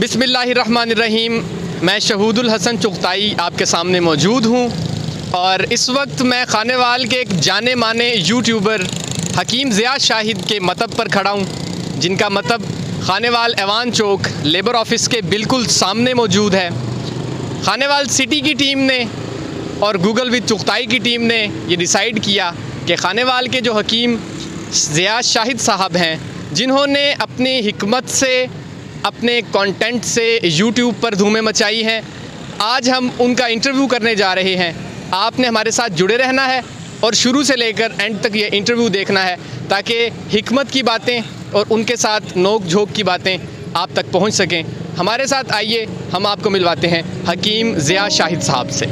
बिस्मिल्लाहिर्रहमानिर्रहीम। मैं शहूदुल हसन चुगताई आपके सामने मौजूद हूँ और इस वक्त मैं खानेवाल के एक जाने माने यूट्यूबर हकीम ज़िया शाहिद के मतब पर खड़ा हूँ, जिनका मतब खानेवाल ऐवान चौक लेबर ऑफिस के बिल्कुल सामने मौजूद है। खानेवाल सिटी की टीम ने और गूगल विद चुगताई की टीम ने ये डिसाइड किया कि खानेवाल के जो हकीम ज़िया शाहिद साहब हैं, जिन्होंने अपनी हिकमत से, अपने कंटेंट से यूट्यूब पर धूमें मचाई हैं, आज हम उनका इंटरव्यू करने जा रहे हैं। आपने हमारे साथ जुड़े रहना है और शुरू से लेकर एंड तक ये इंटरव्यू देखना है ताकि हिकमत की बातें और उनके साथ नोक झोंक की बातें आप तक पहुंच सकें। हमारे साथ आइए, हम आपको मिलवाते हैं हकीम ज़िया शाहिद साहब से।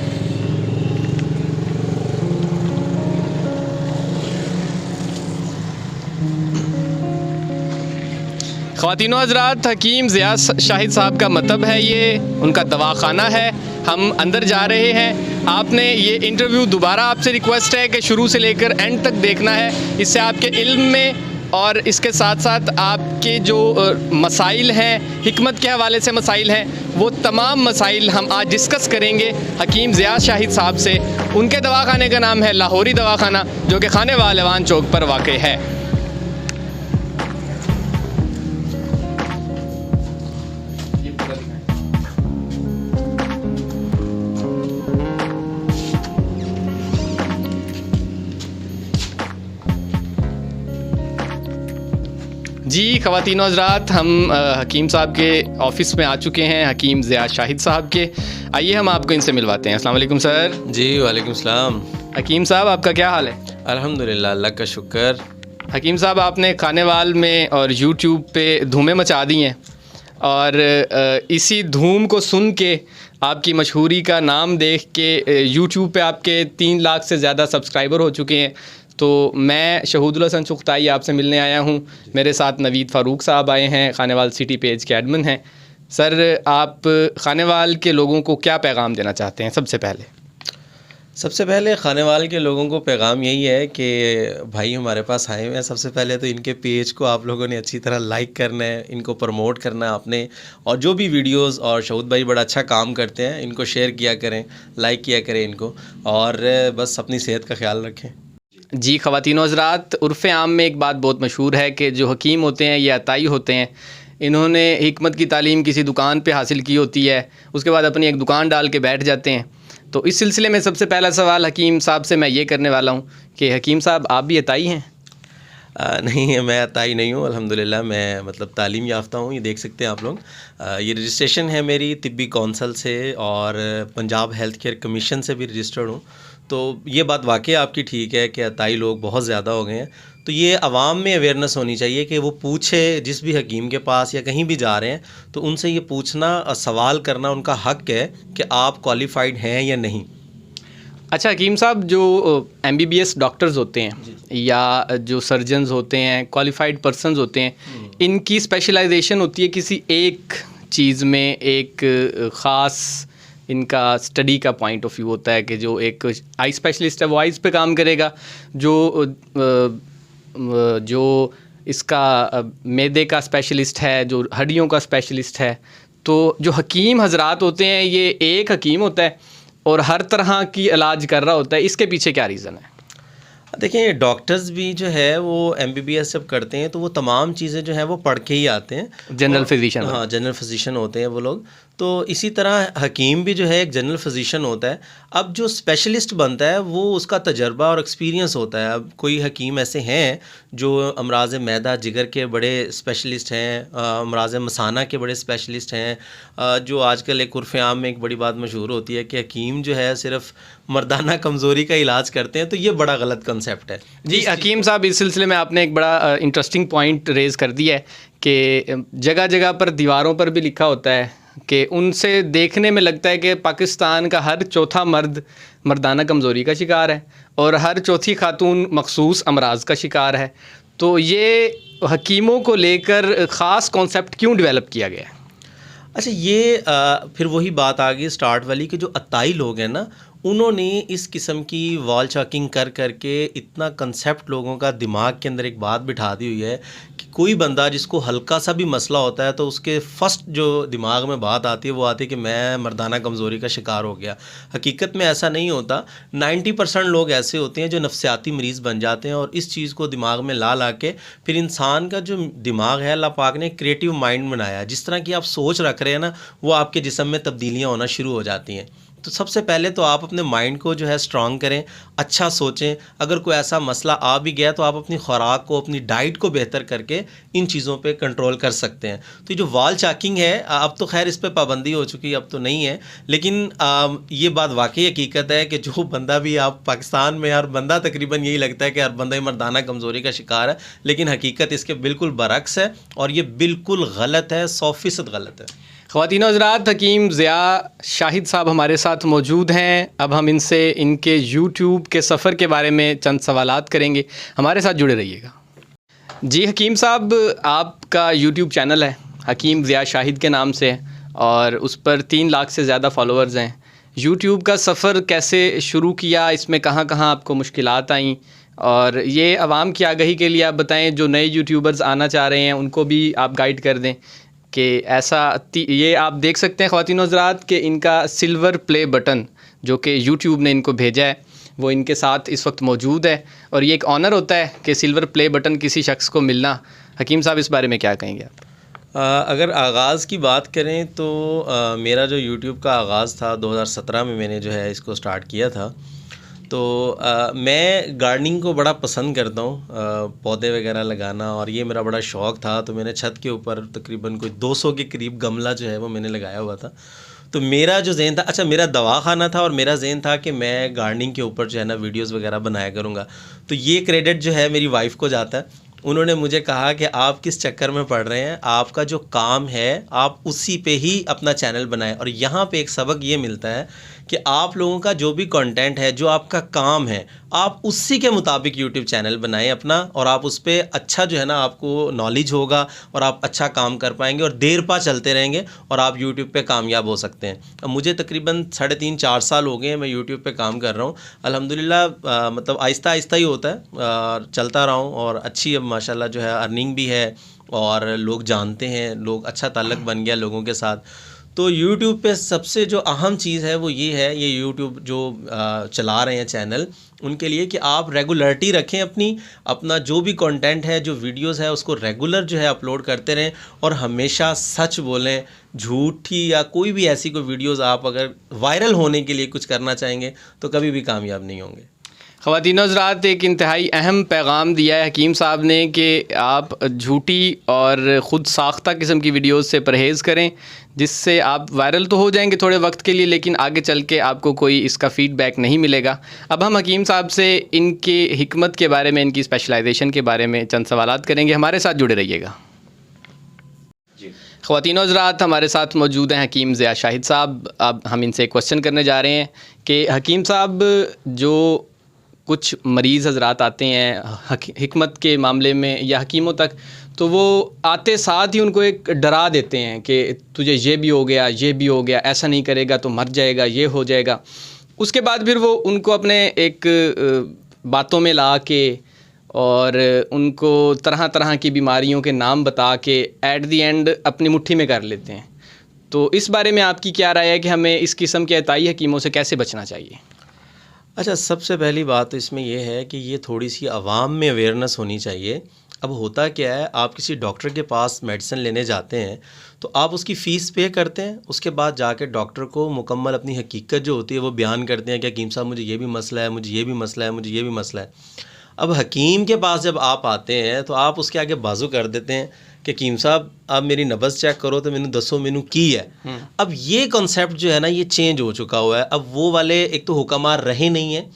ख़वातीनो हज़रात, हकीम ज़िया शाहिद साहब का मतब है, ये उनका दवाखाना है। हम अंदर जा रहे हैं। आपने ये इंटरव्यू दोबारा आपसे रिक्वेस्ट है कि शुरू से लेकर एंड तक देखना है। इससे आपके इल्म में और इसके साथ साथ आपके जो मसाइल हैं, हिकमत के हवाले से मसाइल हैं, वो तमाम मसाइल हम आज डिस्कस करेंगे हकीम ज़िया शाहिद साहब से। उनके दवाखाने का नाम है लाहौरी दवाखाना, जो कि खानेवाल ऐवान चौक पर वाक़ है। जी ख़वातीनो हज़रात, हम हकीम साहब के ऑफ़िस में आ चुके हैं, हकीम ज़िया शाहिद साहब के। आइए हम आपको इनसे मिलवाते हैं। अस्सलाम वालेकुम सर। जी वालेकुम सलाम। हकीम साहब, आपका क्या हाल है? अल्हम्दुलिल्लाह, अल्लाह का शुक्र। हकीम साहब, आपने खानेवाल में और यूट्यूब पे धूमें मचा दी हैं और इसी धूम को सुन के, आपकी मशहूरी का नाम देख के यूट्यूब पे आपके 3 लाख से ज़्यादा सब्सक्राइबर हो चुके हैं। तो मैं शहूदुल हसन चुगताई आपसे मिलने आया हूँ। मेरे साथ नवीद फ़ारूक साहब आए हैं, खानेवाल सिटी पेज के एडमिन हैं। सर, आप खानेवाल के लोगों को क्या पैगाम देना चाहते हैं? सबसे पहले खानेवाल के लोगों को पैगाम यही है कि भाई हमारे पास आए हुए हैं, सबसे पहले तो इनके पेज को आप लोगों ने अच्छी तरह लाइक करना है, इनको प्रमोट करना है आपने, और जो भी वीडियोस, और शहूद भाई बड़ा अच्छा काम करते हैं, इनको शेयर किया करें, लाइक किया करें इनको, और बस अपनी सेहत का ख्याल रखें। जी ख़वातीनो हज़रात, उर्फ़ आम में एक बात बहुत मशहूर है कि जो हकीम होते हैं ये अताई होते हैं। इन्होंने हिकमत की तालीम किसी दुकान पे हासिल की होती है, उसके बाद अपनी एक दुकान डाल के बैठ जाते हैं। तो इस सिलसिले में सबसे पहला सवाल हकीम साहब से मैं ये करने वाला हूँ कि हकीम साहब, आप भी अताई हैं? नहीं, मैं अताई नहीं हूँ अल्हम्दुलिल्लाह। मैं मतलब तालीम याफ्ता हूँ। ये देख सकते हैं आप लोग, ये रजिस्ट्रेशन है मेरी तिब्बी कौंसल से और पंजाब हेल्थ केयर कमीशन से भी रजिस्टर्ड हूँ। तो ये बात वाकई आपकी ठीक है कि अताई लोग बहुत ज़्यादा हो गए हैं। तो ये आवाम में अवेयरनेस होनी चाहिए कि वो पूछे जिस भी हकीम के पास या कहीं भी जा रहे हैं, तो उनसे ये पूछना, सवाल करना उनका हक़ है कि आप क्वालिफ़ाइड हैं या नहीं। अच्छा हकीम साहब, जो MBBS डॉक्टर्स होते हैं या जो सर्जन्स होते हैं, क्वालिफाइड पर्सन्स होते हैं, इनकी स्पेशलाइजेशन होती है किसी एक चीज़ में, एक ख़ास इनका स्टडी का पॉइंट ऑफ व्यू होता है कि जो एक आई स्पेशलिस्ट है वो आइज़ पे काम करेगा, जो इसका मैदे का स्पेशलिस्ट है, जो हड्डियों का स्पेशलिस्ट है। तो जो हकीम हज़रात होते हैं, ये एक हकीम होता है और हर तरह की इलाज कर रहा होता है। इसके पीछे क्या रीज़न है? देखिए, डॉक्टर्स भी जो है वो MBBS जब करते हैं तो वो तमाम चीज़ें जो हैं वो पढ़ के ही आते हैं। General physician. हाँ, जनरल फिजिशियन होते हैं वो लोग। तो इसी तरह हकीम भी जो है एक जनरल फिजिशियन होता है। अब जो स्पेशलिस्ट बनता है वो उसका तजर्बा और एक्सपीरियंस होता है। अब कोई हकीम ऐसे हैं जो अमराज़ मैदा जिगर के बड़े स्पेशलिस्ट हैं, अमराज़ मसाना के बड़े स्पेशलिस्ट हैं। जो आजकल एक उर्फ़ आम में एक बड़ी बात मशहूर होती है कि हकीम जो है सिर्फ मर्दाना कमज़ोरी का इलाज करते हैं, तो ये बड़ा गलत कंसेप्ट है। जी हकीम साहब, इस सिलसिले में आपने एक बड़ा इंटरेस्टिंग पॉइंट रेज़ कर दिया है कि जगह जगह पर दीवारों पर भी लिखा होता है कि उनसे देखने में लगता है कि पाकिस्तान का हर चौथा मर्द मर्दाना कमज़ोरी का शिकार है और हर चौथी खातून मखसूस अमराज का शिकार है। तो ये हकीमों को लेकर ख़ास कॉन्सेप्ट क्यों डेवलप किया गया है? अच्छा, ये फिर वही बात आ गई स्टार्ट वाली कि जो अताई लोग हैं ना, उन्होंने इस किस्म की वॉल चॉकिंग कर करके इतना कंसेप्ट लोगों का दिमाग के अंदर एक बात बिठा दी हुई है कि कोई बंदा जिसको हल्का सा भी मसला होता है तो उसके फर्स्ट जो दिमाग में बात आती है वो आती है कि मैं मर्दाना कमज़ोरी का शिकार हो गया। हकीकत में ऐसा नहीं होता। 90% लोग ऐसे होते हैं जो नफ्सियाती मरीज़ बन जाते हैं और इस चीज़ को दिमाग में ला ला के फिर इंसान का जो दिमाग है अल्लाह पाक ने क्रिएटिव माइंड बनाया, जिस तरह की आप सोच रख रहे हैं ना वो आपके जिस्म में तब्दीलियाँ होना शुरू हो जाती हैं। तो सबसे पहले तो आप अपने माइंड को जो है स्ट्रॉन्ग करें, अच्छा सोचें। अगर कोई ऐसा मसला आ भी गया तो आप अपनी खुराक को, अपनी डाइट को बेहतर करके इन चीज़ों पे कंट्रोल कर सकते हैं। तो ये जो वॉल चॉकिंग है, अब तो खैर इस पे पाबंदी हो चुकी है, अब तो नहीं है, लेकिन ये बात वाकई हकीकत है कि जो बंदा भी, आप पाकिस्तान में हर बंदा तकरीबन यही लगता है कि हर बंदा ही मर्दाना कमज़ोरी का शिकार है, लेकिन हकीकत इसके बिल्कुल बरक्स है और ये बिल्कुल गलत है, 100% गलत है। ख़वातीन हज़रात, हकीम ज़िया शाहिद साहब हमारे साथ मौजूद हैं। अब हम इनसे इनके यूट्यूब के सफ़र के बारे में चंद सवालात करेंगे। हमारे साथ जुड़े रहिएगा। जी हकीम साहब, आपका यूट्यूब चैनल है हकीम ज़िया शाहिद के नाम से और उस पर 3 लाख से ज़्यादा फॉलोअर्स हैं। यूट्यूब का सफ़र कैसे शुरू किया, इसमें कहाँ कहाँ आपको मुश्किलात आईं, और ये आवाम की आगाही के लिए आप बताएं, जो नए यूट्यूबर्स आना चाह रहे हैं उनको भी आप गाइड कर दें कि ऐसा ये आप देख सकते हैं ख़वातीन हज़रात कि इनका सिल्वर प्ले बटन जो कि यूट्यूब ने इनको भेजा है वो इनके साथ इस वक्त मौजूद है और ये एक ऑनर होता है कि सिल्वर प्ले बटन किसी शख्स को मिलना। हकीम साहब, इस बारे में क्या कहेंगे आप? अगर आगाज़ की बात करें तो मेरा जो यूट्यूब का आगाज़ था 2017 में मैंने जो है इसको स्टार्ट किया था। तो मैं गार्डनिंग को बड़ा पसंद करता हूँ, पौधे वगैरह लगाना, और ये मेरा बड़ा शौक़ था। तो मैंने छत के ऊपर तकरीबन कोई 200 के करीब गमला जो है वो मैंने लगाया हुआ था। तो मेरा जो ज़हन था, अच्छा मेरा दवाखाना था और मेरा ज़हन था कि मैं गार्डनिंग के ऊपर जो है ना वीडियोस वगैरह बनाया करूँगा। तो ये क्रेडिट जो है मेरी वाइफ को जाता है। उन्होंने मुझे कहा कि आप किस चक्कर में पड़ रहे हैं, आपका जो काम है आप उसी पे ही अपना चैनल बनाएं। और यहाँ पे एक सबक ये मिलता है कि आप लोगों का जो भी कंटेंट है, जो आपका काम है, आप उसी के मुताबिक यूट्यूब चैनल बनाएं अपना, और आप उस पर अच्छा जो है ना आपको नॉलेज होगा और आप अच्छा काम कर पाएंगे और देर पा चलते रहेंगे और आप यूट्यूब पे कामयाब हो सकते हैं। अब मुझे तकरीबन 3.5-4 साल हो गए हैं मैं यूट्यूब पे काम कर रहा हूँ। अल्हम्दुलिल्लाह मतलब आहिस्ता आहिस्ता ही होता है, चलता रहा हूँ और अच्छी अब माशाल्लाह जो है अर्निंग भी है और लोग जानते हैं, लोग अच्छा ताल्लुक़ बन गया लोगों के साथ। तो यूट्यूब पे सबसे जो अहम चीज़ है वो ये है, ये यूट्यूब जो चला रहे हैं चैनल, उनके लिए कि आप रेगुलरिटी रखें अपना जो भी कंटेंट है, जो वीडियोस है, उसको रेगुलर जो है अपलोड करते रहें और हमेशा सच बोलें। झूठी या कोई भी ऐसी कोई वीडियोस आप अगर वायरल होने के लिए कुछ करना चाहेंगे तो कभी भी कामयाब नहीं होंगे। ख़वातीन हज़रात, एक इंतहाई अहम पैगाम दिया है हकीम साहब ने कि आप झूठी और ख़ुद साख्ता किस्म की वीडियोस से परहेज़ करें, जिससे आप वायरल तो हो जाएंगे थोड़े वक्त के लिए, लेकिन आगे चल के आपको कोई इसका फ़ीडबैक नहीं मिलेगा। अब हम हकीम साहब से इनके हिकमत के बारे में, इनकी स्पेशलाइजेशन के बारे में चंद सवालात करेंगे। हमारे साथ जुड़े रहिएगा। ख़वातीन हज़रात, हमारे साथ मौजूद हैं हकीम ज़िया शाहिद साहब। अब हम इनसे एक क्वेश्चन करने जा रहे हैं कि हकीम साहब, जो कुछ मरीज़ हज़रात आते हैं हिकमत के मामले में या हकीमों तक, तो वो आते साथ ही उनको एक डरा देते हैं कि तुझे ये भी हो गया, ये भी हो गया, ऐसा नहीं करेगा तो मर जाएगा, ये हो जाएगा। उसके बाद फिर वो उनको अपने एक बातों में ला के और उनको तरह तरह की बीमारियों के नाम बता के एट दी एंड अपनी मुट्ठी में कर लेते हैं। तो इस बारे में आपकी क्या राय है कि हमें इस किस्म के अताई हकीमों से कैसे बचना चाहिए? अच्छा, सबसे पहली बात तो इसमें यह है कि ये थोड़ी सी आवाम में अवेयरनेस होनी चाहिए। अब होता क्या है, आप किसी डॉक्टर के पास मेडिसिन लेने जाते हैं तो आप उसकी फ़ीस पे करते हैं, उसके बाद जाके डॉक्टर को मुकम्मल अपनी हकीकत जो होती है वो बयान करते हैं कि हकीम साहब मुझे ये भी मसला है, मुझे ये भी मसला है, मुझे ये भी मसला है। अब हकीम के पास जब आप आते हैं तो आप उसके आगे बाजू कर देते हैं कि हकीम साहब आप मेरी नब्ज़ चेक करो तो मैंने दसो मैनू की है। अब ये कॉन्सेप्ट जो है ना ये चेंज हो चुका हुआ है। अब वो वाले एक तो हुक्मरान रहे नहीं हैं।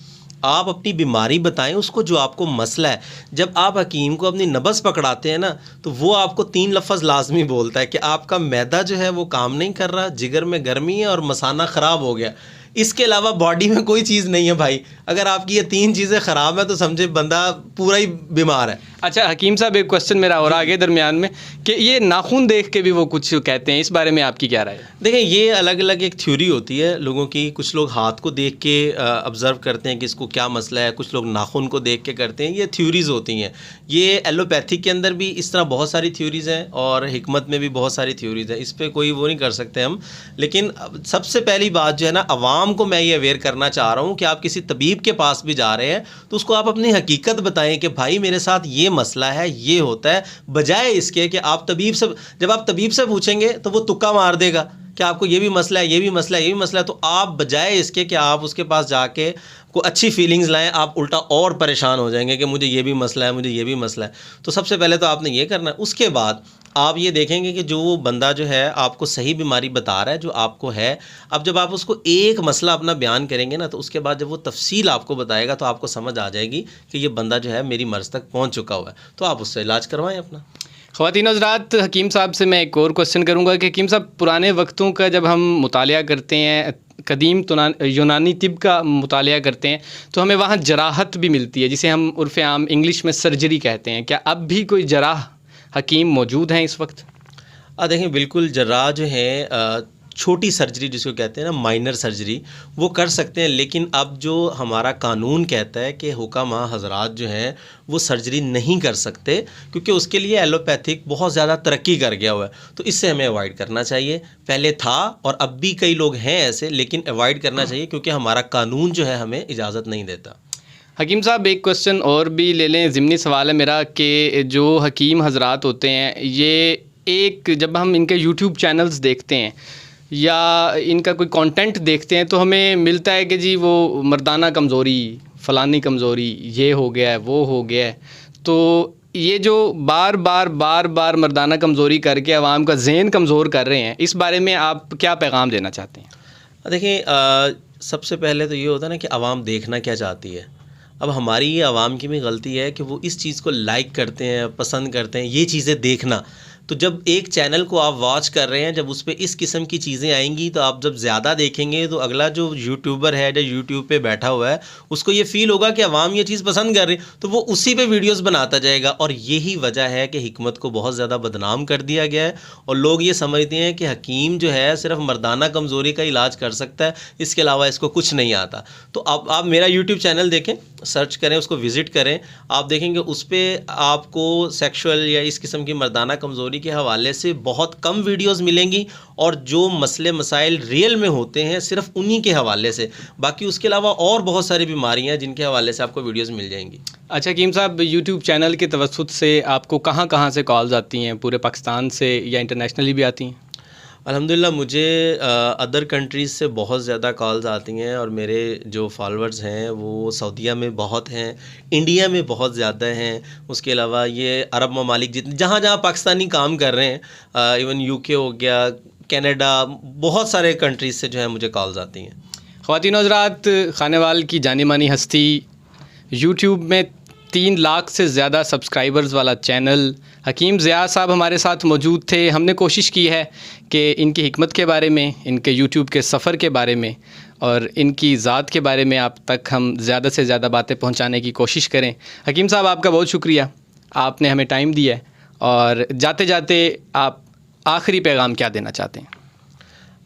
आप अपनी बीमारी बताएं उसको, जो आपको मसला है। जब आप हकीम को अपनी नब्ज़ पकड़ाते हैं ना तो वो आपको 3 लफ्ज़ लाजमी बोलता है कि आपका मैदा जो है वो काम नहीं कर रहा, जिगर में गर्मी है और मसाना ख़राब हो गया। इसके अलावा बॉडी में कोई चीज़ नहीं है भाई। अगर आपकी ये 3 चीज़ें ख़राब है तो समझे बंदा पूरा ही बीमार है। अच्छा हकीम साहब, एक क्वेश्चन मेरा और आगे दरमियान में कि ये नाखून देख के भी वो कुछ कहते हैं, इस बारे में आपकी क्या राय है? देखिए, ये अलग अलग एक थ्योरी होती है लोगों की। कुछ लोग हाथ को देख के ऑब्ज़र्व करते हैं कि इसको क्या मसला है, कुछ लोग नाखून को देख के करते हैं। ये थ्योरीज़ होती हैं। ये एलोपैथिक के अंदर भी इस तरह बहुत सारी थ्योरीज़ हैं और हिकमत में भी बहुत सारी थ्योरीज़ हैं। इस पर कोई वो नहीं कर सकते हम। लेकिन सबसे पहली बात जो है ना, अवाम को मैं ये अवेयर करना चाह रहा हूँ कि आप किसी तबीब के पास भी जा रहे हैं तो उसको आप अपनी हकीकत बताएं कि भाई मेरे साथ ये मसला है, ये होता है, बजाय इसके कि आप तबीब से, जब आप तबीब से पूछेंगे तो वो तुक्का मार देगा कि आपको ये भी मसला है, ये भी मसला है, ये भी मसला है। तो आप बजाय इसके कि आप उसके पास जाके को अच्छी फीलिंग्स लाएं, आप उल्टा और परेशान हो जाएंगे कि मुझे ये भी मसला है, मुझे ये भी मसला है। तो सबसे पहले तो आपने ये करना है। उसके बाद आप ये देखेंगे कि जो बंदा जो है आपको सही बीमारी बता रहा है जो आपको है, अब जब आप उसको एक मसला अपना बयान करेंगे ना, तो उसके बाद जब वो तफसील आपको बताएगा तो आपको समझ आ जाएगी कि ये बंदा जो है मेरी मर्ज़ तक पहुँच चुका हुआ है। तो आप उससे इलाज करवाएँ अपना। ख़वातीन हज़रात, हकीम साहब से मैं एक और क्वेश्चन करूंगा कि हकीम साहब, पुराने वक्तों का जब हम मुतालिया करते हैं, कदीम यूनानी तिब का मुतालिया करते हैं, तो हमें वहाँ जराहत भी मिलती है, जिसे हम उर्फ़ आम इंग्लिश में सर्जरी कहते हैं। क्या अब भी कोई जराह हकीम मौजूद हैं इस वक्त? देखिए, बिल्कुल जर्राह जो है छोटी सर्जरी जिसको कहते हैं ना, माइनर सर्जरी, वो कर सकते हैं। लेकिन अब जो हमारा कानून कहता है कि हुकामा हज़रात जो हैं वो सर्जरी नहीं कर सकते, क्योंकि उसके लिए एलोपैथिक बहुत ज़्यादा तरक्की कर गया हुआ है। तो इससे हमें अवॉइड करना चाहिए। पहले था और अब भी कई लोग हैं ऐसे, लेकिन अवॉइड करना चाहिए क्योंकि हमारा कानून जो है हमें इजाज़त नहीं देता। हकीम साहब, एक क्वेश्चन और भी ले लें। ज़िमनी सवाल है मेरा कि जो हकीम हज़रात होते हैं, ये एक जब हम इनके यूट्यूब चैनल्स देखते हैं या इनका कोई कंटेंट देखते हैं तो हमें मिलता है कि जी वो मर्दाना कमज़ोरी, फ़लानी कमज़ोरी, ये हो गया है, वो हो गया है। तो ये जो बार बार मर्दाना कमज़ोरी करके आवाम का ज़हन कमज़ोर कर रहे हैं, इस बारे में आप क्या पैगाम देना चाहते हैं? देखिए, सबसे पहले तो ये होता है ना कि आवाम देखना क्या चाहती है। अब हमारी ये आवाम की भी गलती है कि वो इस चीज़ को लाइक करते हैं, पसंद करते हैं, ये चीज़ें देखना। तो जब एक चैनल को आप वॉच कर रहे हैं, जब उस पे इस किस्म की चीज़ें आएंगी तो आप जब ज़्यादा देखेंगे तो अगला जो यूट्यूबर है, जो यूट्यूब पे बैठा हुआ है, उसको ये फ़ील होगा कि अवाम ये चीज़ पसंद कर रही, तो वो उसी पे वीडियोस बनाता जाएगा। और यही वजह है कि हिकमत को बहुत ज़्यादा बदनाम कर दिया गया है और लोग ये समझते हैं कि हकीम जो है सिर्फ मर्दाना कमज़ोरी का इलाज कर सकता है, इसके अलावा इसको कुछ नहीं आता। तो अब आप मेरा यूट्यूब चैनल देखें, सर्च करें, उसको विज़िट करें, आप देखेंगे उस पर आपको सेक्शुअल या इस किस्म की मर्दाना कमज़ोरी के हवाले से बहुत कम वीडियोस मिलेंगी और जो मसले मसाइल रियल में होते हैं सिर्फ उन्हीं के हवाले से। बाकी उसके अलावा और बहुत सारी बीमारियां हैं जिनके हवाले से आपको वीडियोस मिल जाएंगी। अच्छा हकीम साहब, यूट्यूब चैनल के तवस्सुत से आपको कहाँ से कॉल्स आती हैं? पूरे पाकिस्तान से या इंटरनेशनली भी आती हैं? अल्हम्दुलिल्लाह, मुझे अदर कंट्रीज़ से बहुत ज़्यादा कॉल्स आती हैं और मेरे जो फॉलोअर्स हैं वो सऊदीया में बहुत हैं, इंडिया में बहुत ज़्यादा हैं। उसके अलावा ये अरब ममालिक जितने जहाँ पाकिस्तानी काम कर रहे हैं, इवन यूके हो गया, कनाडा, बहुत सारे कंट्रीज़ से जो है मुझे कॉल्स आती हैं। ख़वातीन हज़रात, खानेवाल की जानी मानी हस्ती, यूट्यूब में 3 लाख से ज़्यादा सब्सक्राइबर्स वाला चैनल, हकीम ज़िया साहब हमारे साथ मौजूद थे। हमने कोशिश की है कि इनकी हिकमत के बारे में, इनके यूट्यूब के सफ़र के बारे में और इनकी ज़ात के बारे में आप तक हम ज़्यादा से ज़्यादा बातें पहुंचाने की कोशिश करें। हकीम साहब, आपका बहुत शुक्रिया, आपने हमें टाइम दिया है। और जाते जाते आप आखिरी पैगाम क्या देना चाहते हैं?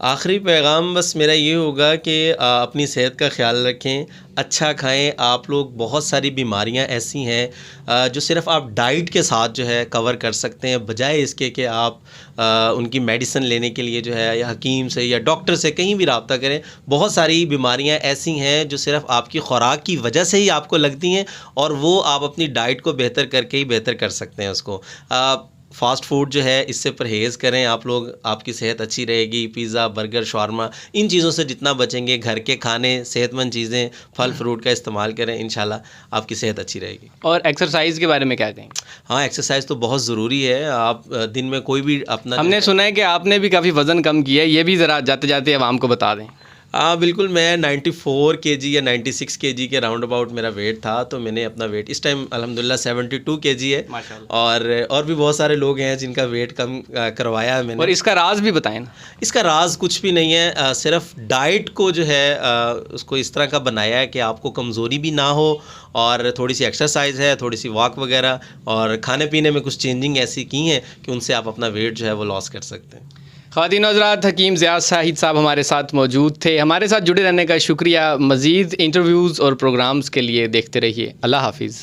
आखिरी पैगाम बस मेरा ये होगा कि अपनी सेहत का ख्याल रखें, अच्छा खाएं। आप लोग, बहुत सारी बीमारियां ऐसी हैं जो सिर्फ़ आप डाइट के साथ जो है कवर कर सकते हैं, बजाय इसके कि आप उनकी मेडिसिन लेने के लिए जो है या हकीम से या डॉक्टर से कहीं भी रब्ता करें। बहुत सारी बीमारियां ऐसी हैं जो सिर्फ़ आपकी ख़ुराक की वजह से ही आपको लगती हैं और वो आप अपनी डाइट को बेहतर करके ही बेहतर कर सकते हैं उसको। फ़ास्ट फूड जो है इससे परहेज़ करें आप लोग, आपकी सेहत अच्छी रहेगी। पिज़्ज़ा, बर्गर, शावरमा, इन चीज़ों से जितना बचेंगे, घर के खाने, सेहतमंद चीज़ें, फल फ्रूट का इस्तेमाल करें, इंशाल्लाह आपकी सेहत अच्छी रहेगी। और एक्सरसाइज के बारे में क्या कहेंगे? हाँ, एक्सरसाइज तो बहुत ज़रूरी है। आप दिन में कोई भी अपना, हमने सुना है कि आपने भी काफ़ी वज़न कम किया है, ये भी ज़रा जाते जाते आवाम को बता दें। बिल्कुल, मैं 94 केजी या 96 केजी के राउंड अबाउट मेरा वेट था, तो मैंने अपना वेट इस टाइम अल्हम्दुलिल्लाह 72 केजी है। माशाल्लाह। और भी बहुत सारे लोग हैं जिनका वेट कम करवाया है मैंने। और इसका राज भी बताएं ना। इसका राज कुछ भी नहीं है, सिर्फ डाइट को जो है उसको इस तरह का बनाया है कि आपको कमज़ोरी भी ना हो, और थोड़ी सी एक्सरसाइज है, थोड़ी सी वॉक वगैरह, और खाने पीने में कुछ चेंजिंग ऐसी की हैं कि उनसे आप अपना वेट जो है वो लॉस कर सकते हैं। ख़वातीन हज़रात, हकीम ज़ियाद शाहिद साहब हमारे साथ मौजूद थे। हमारे साथ जुड़े रहने का शुक्रिया। मज़ीद इंटरव्यूज़ और प्रोग्राम्स के लिए देखते रहिए। अल्लाह हाफिज़।